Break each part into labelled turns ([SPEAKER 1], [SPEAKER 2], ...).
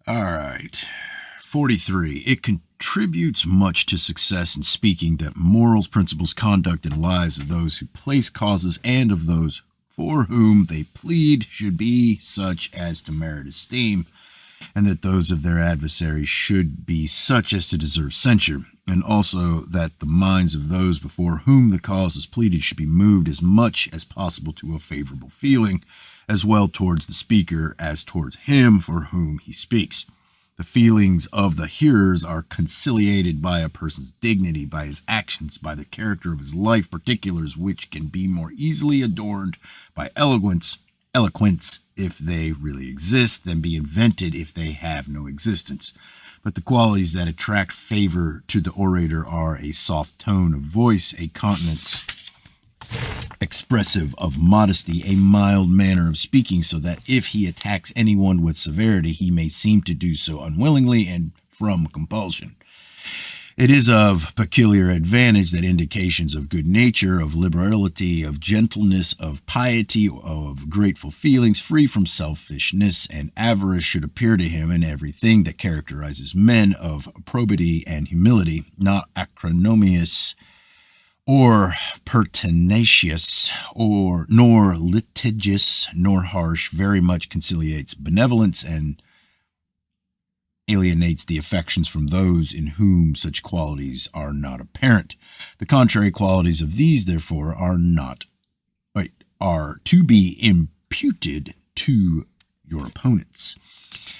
[SPEAKER 1] All right. 43. It contributes much to success in speaking that morals, principles, conduct, and lives of those who place causes and of those for whom they plead should be such as to merit esteem, and that those of their adversaries should be such as to deserve censure, and also that the minds of those before whom the cause is pleaded should be moved as much as possible to a favorable feeling, as well towards the speaker as towards him for whom he speaks. The feelings of the hearers are conciliated by a person's dignity, by his actions, by the character of his life, particulars which can be more easily adorned by eloquence if they really exist than be invented if they have no existence. But the qualities that attract favor to the orator are a soft tone of voice, a countenance expressive of modesty, a mild manner of speaking, so that if he attacks anyone with severity, he may seem to do so unwillingly and from compulsion. It is of peculiar advantage that indications of good nature, of liberality, of gentleness, of piety, of grateful feelings, free from selfishness and avarice, should appear to him in everything that characterizes men of probity and humility, not acrimonious or pertinacious, nor litigious, nor harsh, very much conciliates benevolence and alienates the affections from those in whom such qualities are not apparent. The contrary qualities of these, therefore, are to be imputed to your opponents.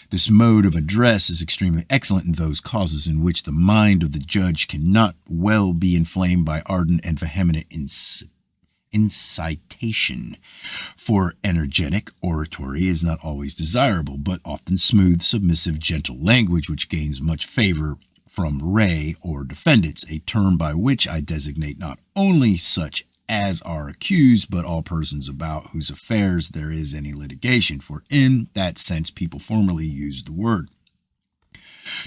[SPEAKER 1] This mode of address is extremely excellent in those causes in which the mind of the judge cannot well be inflamed by ardent and vehement incitation. For energetic oratory is not always desirable, but often smooth, submissive, gentle language, which gains much favor from re or defendants, a term by which I designate not only such as are accused, but all persons about whose affairs there is any litigation, for in that sense people formerly used the word.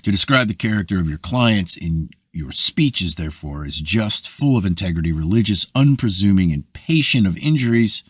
[SPEAKER 1] To describe the character of your clients in your speeches, therefore, is just, full of integrity, religious, unpresuming, and patient of injuries,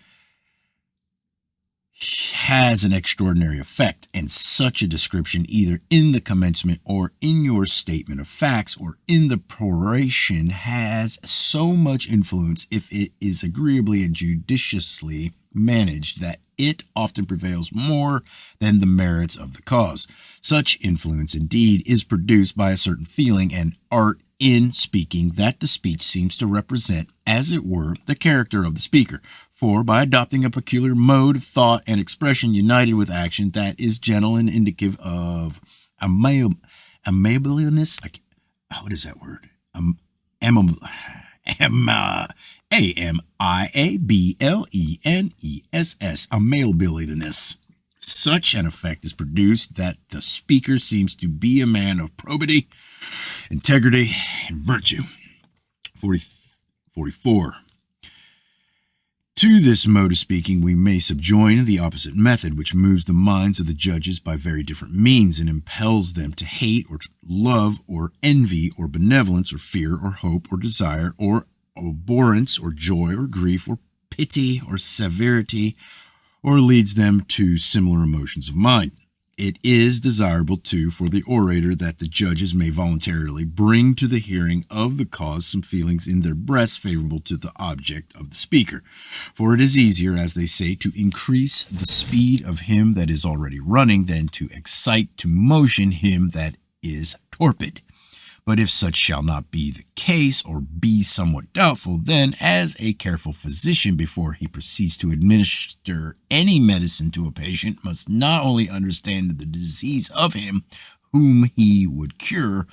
[SPEAKER 1] has an extraordinary effect, and such a description, either in the commencement or in your statement of facts or in the peroration, has so much influence, if it is agreeably and judiciously managed, that it often prevails more than the merits of the cause. Such influence, indeed, is produced by a certain feeling and art in speaking, that the speech seems to represent, as it were, the character of the speaker. For by adopting a peculiar mode of thought and expression united with action that is gentle and indicative of amiableness, what is that word? A-M-I-A-B-L-E-N-E-S-S, amiableness. Such an effect is produced that the speaker seems to be a man of probity, integrity, and virtue. 44. To this mode of speaking we may subjoin the opposite method, which moves the minds of the judges by very different means, and impels them to hate or to love or envy or benevolence or fear or hope or desire or abhorrence or joy or grief or pity or severity, or leads them to similar emotions of mind. It is desirable, too, for the orator that the judges may voluntarily bring to the hearing of the cause some feelings in their breasts favorable to the object of the speaker. For it is easier, as they say, to increase the speed of him that is already running than to excite to motion him that is torpid. But if such shall not be the case, or be somewhat doubtful, then as a careful physician, before he proceeds to administer any medicine to a patient, must not only understand the disease of him whom he would cure,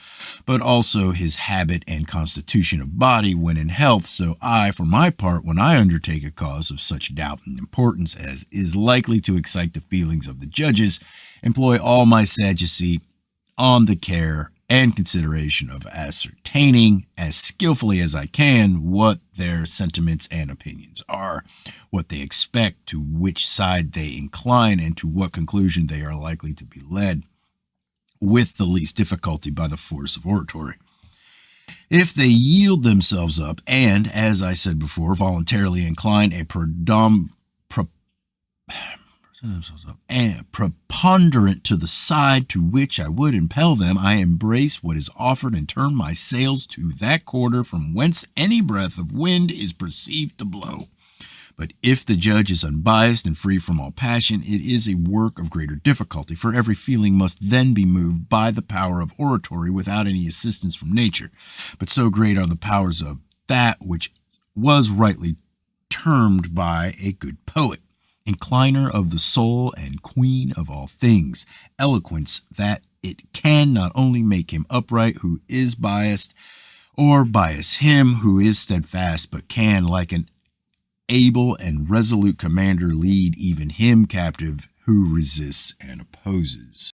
[SPEAKER 1] but also his habit and constitution of body when in health, so I, for my part, when I undertake a cause of such doubt and importance as is likely to excite the feelings of the judges, employ all my sagacity on the care and consideration of ascertaining as skillfully as I can what their sentiments and opinions are, what they expect, to which side they incline, and to what conclusion they are likely to be led with the least difficulty by the force of oratory. If they yield themselves up and, as I said before, voluntarily incline a and preponderant to the side to which I would impel them, I embrace what is offered and turn my sails to that quarter from whence any breath of wind is perceived to blow. But if the judge is unbiased and free from all passion, it is a work of greater difficulty, for every feeling must then be moved by the power of oratory without any assistance from nature. But so great are the powers of that which was rightly termed by a good poet, incliner of the soul and queen of all things, eloquence, that it can not only make him upright who is biased, or bias him who is steadfast, but can, like an able and resolute commander, lead even him captive who resists and opposes.